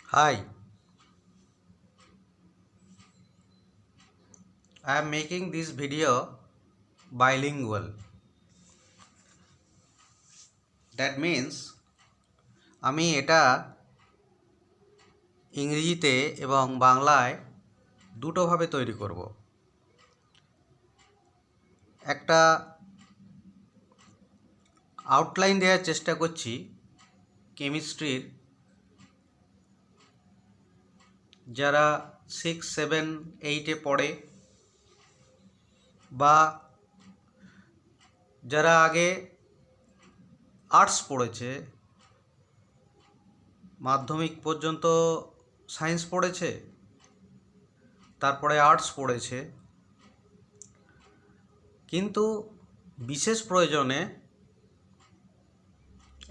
Hi, I am making this video bilingual. That means আমি এটা ইংরেজিতে এবং বাংলায় দুটোভাবে তৈরি করব। একটা আউটলাইন দেওয়ার চেষ্টা করছি কেমিস্ট্রির, যারা 6, 7, 8-এ পড়ে বা যারা আগে আর্টস পড়েছে, মাধ্যমিক পর্যন্ত সায়েন্স পড়েছে, তারপরে আর্টস পড়েছে, কিন্তু বিশেষ প্রয়োজনে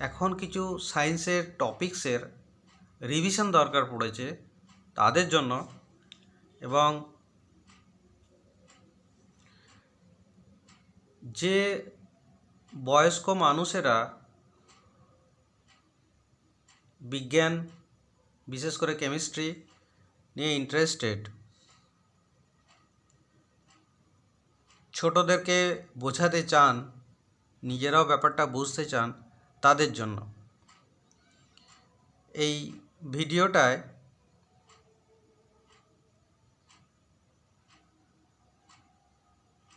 এখন কিছু সায়েন্সের টপিকসের রিভিশন দরকার পড়েছে তাদের জন্য, এবং যে বয়স্ক মানুষেরা বিজ্ঞান, বিশেষ করে কেমিস্ট্রি নিয়ে ইন্টারেস্টেড, ছোটদেরকে বোঝাতে চান, নিজেরাও ব্যাপারটা বুঝতে চান, তাদের জন্য এই ভিডিওটায়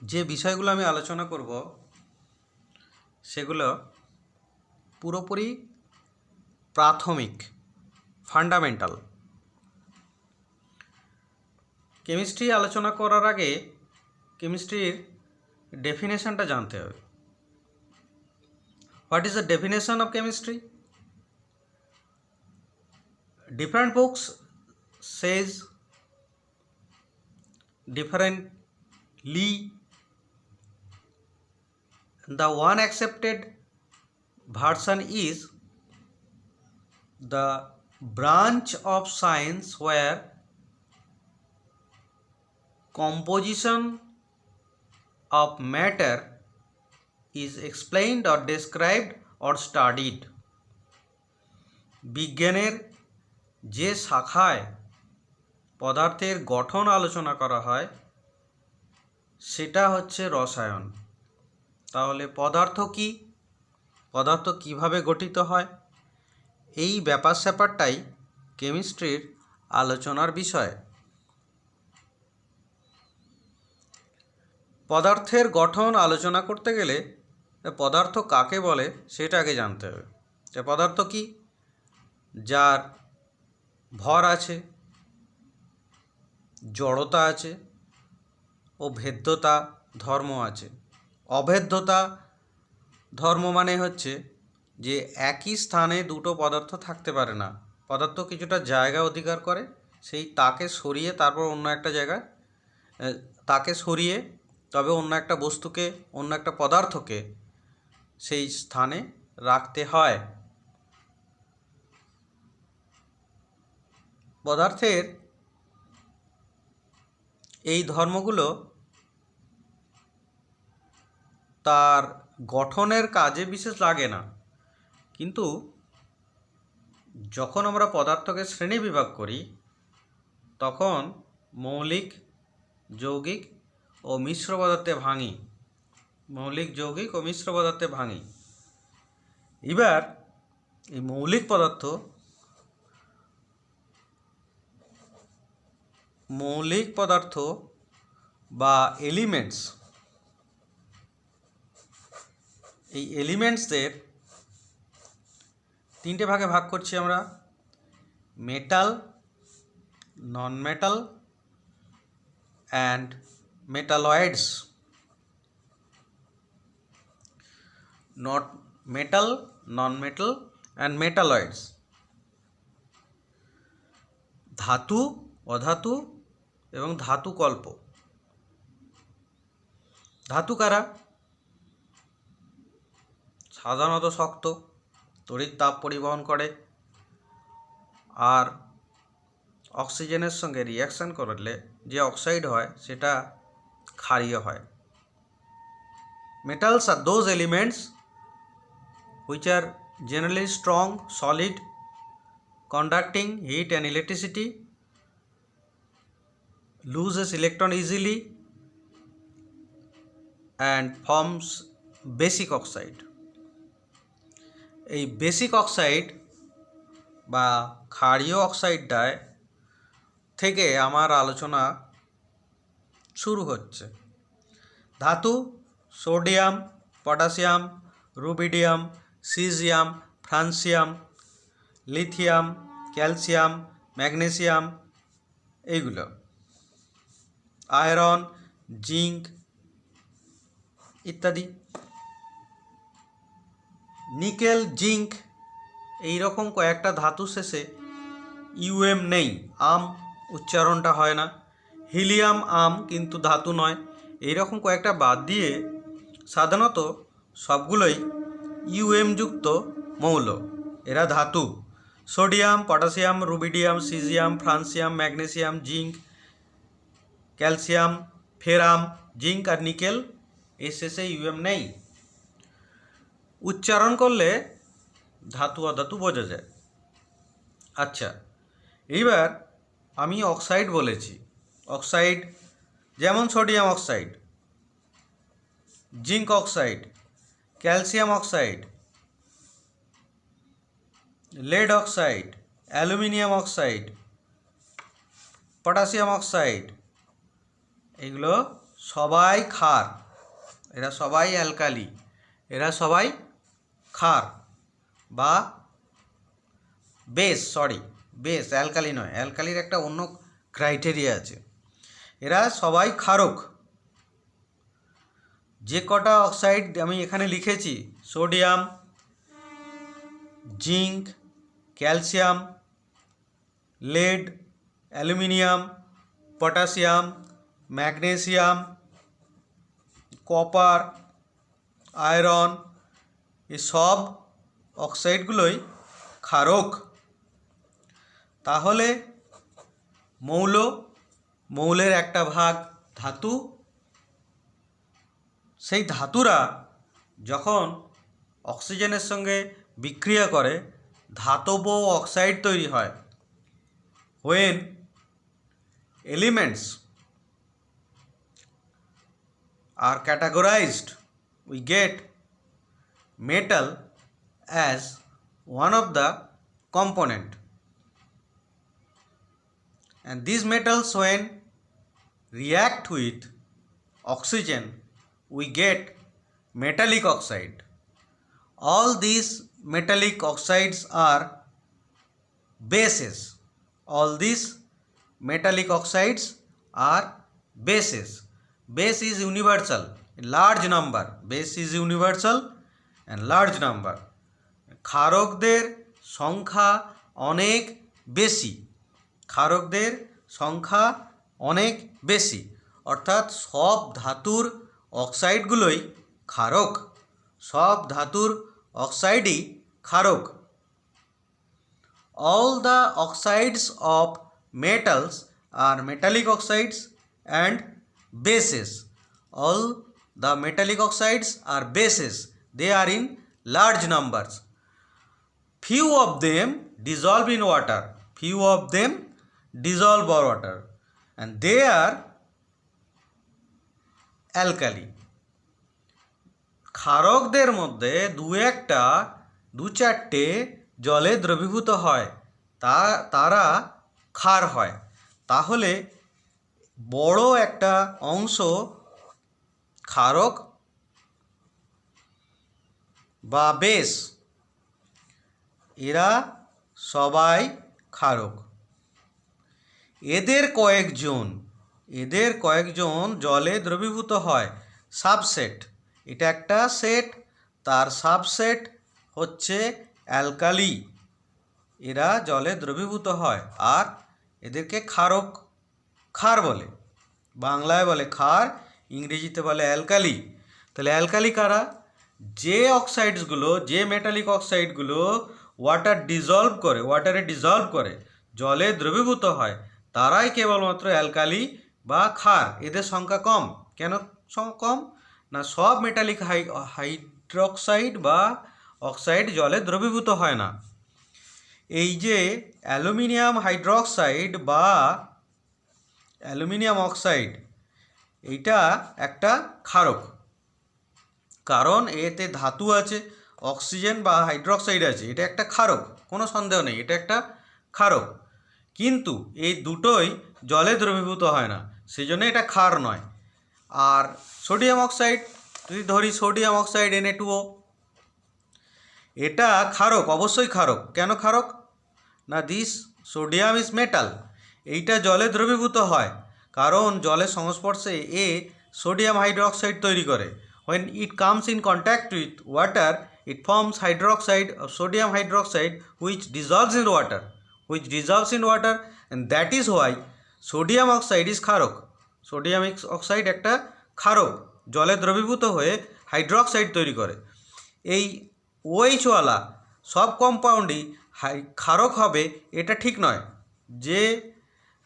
যে বিষয়গুলো আমি আলোচনা করব সেগুলো পুরোপুরি প্রাথমিক, ফান্ডামেন্টাল। কেমিস্ট্রি আলোচনা করার আগে কেমিস্ট্রির ডেফিনেশনটা জানতে হবে। What is the definition of chemistry? Different books says differently. The one accepted version is the branch of science where composition of matter is explained or described or studied. বিজ্ঞানের যে শাখায় পদার্থের গঠন আলোচনা করা হয় সেটা হচ্ছে রসায়ন। তাহলে পদার্থ কি, পদার্থ কিভাবে গঠিত হয়, এই ব্যাপার স্যাপারটাই কেমিস্ট্রির আলোচনার বিষয়। পদার্থের গঠন আলোচনা করতে গেলে পদার্থ কাকে বলে সেটা আগে জানতে হবে। যে পদার্থ কি? যার ভর আছে, জড়তা আছে ও ভেদ্যতা ধর্ম আছে। অভেদ্যতা ধর্ম মানে হচ্ছে যে একই স্থানে দুটো পদার্থ থাকতে পারে না। পদার্থ কিছুটা জায়গা অধিকার করে, সেই তাকে সরিয়ে তারপর অন্য একটা জায়গায়, তাকে সরিয়ে তবে অন্য একটা বস্তুকে, অন্য একটা পদার্থকে সেই স্থানে রাখতে হয়। পদার্থের এই ধর্মগুলো তার গঠনের কাজে বিশেষ লাগে না, কিন্তু যখন আমরা পদার্থকে শ্রেণীবিভাগ করি তখন মৌলিক, যৌগিক ও মিশ্র পদার্থে ভাঙি। মৌলিক, যৌগিক ও মিশ্র পদার্থে ভাঙি। এবার এই মৌলিক পদার্থ বা এলিমেন্টস, এই এলিমেন্টসদের তিনটে ভাগে ভাগ করছি আমরা: metal, non metal and metalloids. Not metal, non metal and metalloids. ধাতু, অধাতু এবং ধাতুকল্প। ধাতু কারা? সাধারণত শক্ত, তড়িৎ তাপ পরিবহন করে আর অক্সিজেনের সঙ্গে রিয়াকশান করলে যে অক্সাইড হয় সেটা ক্ষারীয় হয়। Metals are those elements which are generally strong, solid, conducting heat and electricity, loses electron easily, and forms basic oxide. এই বেসিক অক্সাইড বা ক্ষারীয় অক্সাইডটায় থেকে আমার আলোচনা শুরু হচ্ছে। ধাতু sodium, potassium, rubidium, caesium, francium, lithium, calcium, magnesium, এইগুলো, আয়রন, জিঙ্ক ইত্যাদি। নিকেল, জিঙ্ক এইরকম কয়েকটা ধাতু শেষে ইউএম নেই, আম উচ্চারণটা হয় না। হিলিয়াম আম কিন্তু ধাতু নয়। এইরকম কয়েকটা বাদ দিয়ে সাধারণত সবগুলোই ইউএম যুক্ত মৌল, এরা ধাতু। Sodium, potassium, rubidium, caesium, francium, magnesium, zinc, calcium, ferrum, zinc আর নিকেল, এর শেষে ইউএম নেই। উচ্চারণ করলে ধাতু অধাতু বোঝা যায়। আচ্ছা, এইবার আমি অক্সাইড বলেছি। অক্সাইড যেমন sodium oxide, zinc oxide, calcium oxide, lead oxide, aluminium oxide, potassium oxide, এগুলো সবাই ক্ষার, এরা সবাই অ্যালকালি, এরা সবাই ক্ষার বা বেস, বেস, অ্যালকালি নয়। অ্যালকালির একটা অন্য ক্রাইটেরিয়া আছে। এরা সবাই ক্ষারক। যে কটা অক্সাইড আমি এখানে লিখেছি, sodium, zinc, calcium, lead, aluminium, potassium, magnesium, copper, iron, এসব অক্সাইডগুলোই ক্ষারক। তাহলে মৌলের একটা ভাগ ধাতু। সেই ধাতুরা যখন অক্সিজেনের সঙ্গে বিক্রিয়া করে ধাতব অক্সাইড তৈরি হয়। When elements are categorized, we get metal as one of the component, and these metals when react with oxygen we get metallic oxide. All these metallic oxides are bases. All these metallic oxides are bases. Base is universal, large number. Base is universal and large number. ক্ষারকদের সংখ্যা অনেক বেশি, ক্ষারকদের সংখ্যা অনেক বেশি, অর্থাৎ সব ধাতুর অক্সাইডগুলোই ক্ষারক, সব ধাতুর অক্সাইডই ক্ষারক। All the oxides of metals are metallic oxides and bases. All the metallic oxides are bases. They are in large numbers. Few of them dissolve in water. Few of them dissolve in water. And they are alkali. ক্ষারকদের মধ্যে দু চারটে জলে দ্রবীভূত হয়, তারা ক্ষার হয়। তাহলে বড় একটা অংশ ক্ষারক বা বেস, এরা সবাই ক্ষারক। এদের কয়েকজন জলে দ্রবীভূত হয়, সাবসেট। এটা একটা সেট, তার সাবসেট হচ্ছে অ্যালকালি, এরা জলে দ্রবীভূত হয় আর এদেরকে ক্ষার বলে। বাংলায় বলে ক্ষার, ইংরেজিতে বলে অ্যালকালি। তাহলে অ্যালকালি কারা? যে অক্সাইডসগুলো, যে মেটালিক অক্সাইডগুলো ওয়াটারে ডিজলভ করে জলে দ্রবীভূত হয়, তারাই কেবলমাত্র অ্যালকালি বা ক্ষার। এদের সংখ্যা কম। কেন কম? না, সব মেটালিক হাইড্রোক্সাইড বা অক্সাইড জলে দ্রবীভূত হয় না। এই যে অ্যালুমিনিয়াম হাইড্রক্সাইড বা অ্যালুমিনিয়াম অক্সাইড, এইটা একটা ক্ষারক, কারণ এতে ধাতু আছে, অক্সিজেন বা হাইড্রক্সাইড আছে, এটা একটা ক্ষারক, কোনো সন্দেহ নেই, এটা একটা ক্ষারক। কিন্তু এই দুটোই জলে দ্রবীভূত হয় না, সেই জন্য এটা ক্ষার নয়। আর সোডিয়াম অক্সাইড, যদি ধরি সোডিয়াম অক্সাইড Na2O, এটা ক্ষারক, অবশ্যই ক্ষারক। কেন ক্ষারক? না, দিস সোডিয়াম ইজ মেটাল, এইটা জলে দ্রবীভূত হয়, কারণ জলের সংস্পর্শে এ সোডিয়াম হাইড্রোক্সাইড তৈরি করে। when it comes in contact with water it forms hydroxide of sodium hydroxide which dissolves in water and that is why sodium oxide is ক্ষারক। সোডিয়াম অক্সাইড একটা ক্ষারক, জলে দ্রবীভূত হয়ে হাইড্রোক্সাইড তৈরি করে। এই OH ওয়ালা সব কম্পাউন্ডই ক্ষারক হবে এটা ঠিক নয়। যে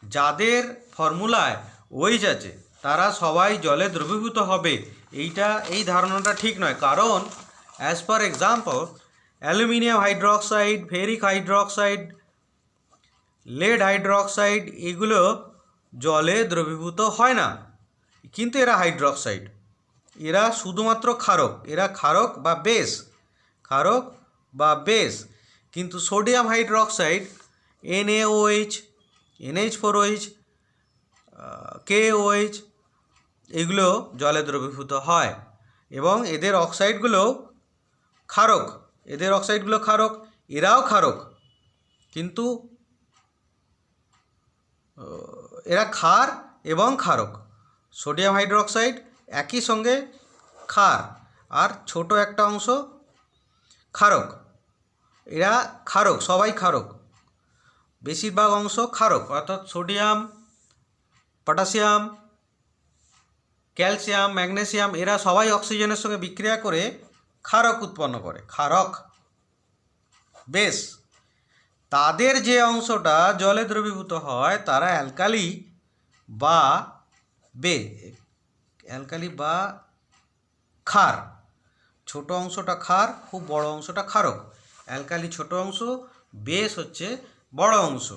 যাদের ফর্মুলায় OH আছে তারা সবাই জলে দ্রবীভূত হবে, এই ধারণাটা ঠিক নয়। কারণ as per example aluminium hydroxide, ferric hydroxide, lead hydroxide, এগুলো জলে দ্রবীভূত হয় না, কিন্তু এরা হাইড্রোক্সাইড, এরা শুধুমাত্র ক্ষারক, এরা ক্ষারক বা বেস। কিন্তু sodium hydroxide NaOH, NH4OH, KOH, এগুলো জলে দ্রবীভূত হয় এবং এদের অক্সাইডগুলো ক্ষারক, এরাও ক্ষারক, কিন্তু এরা ক্ষার এবং ক্ষারক। সোডিয়াম হাইড্রোক্সাইড একই সঙ্গে ক্ষার আর ছোট একটা অংশ ক্ষারক, এরা ক্ষারক, সবাই ক্ষারক, বেশিরভাগ অংশ ক্ষারক, অর্থাৎ সোডিয়াম, পটাশিয়াম, ক্যালসিয়াম, ম্যাগনেসিয়াম, এরা সবাই অক্সিজেনের সঙ্গে বিক্রিয়া করে ক্ষারক উৎপন্ন করে, ক্ষারক বেশ। তাদের যে অংশটা জলে দ্রবীভূত হয় তারা অ্যালকালি বা ক্ষার। ছোট অংশটা ক্ষার, খুব বড় অংশটা ক্ষারক। অ্যালকালি ছোট অংশ, বেস হচ্ছে বড় অংশ।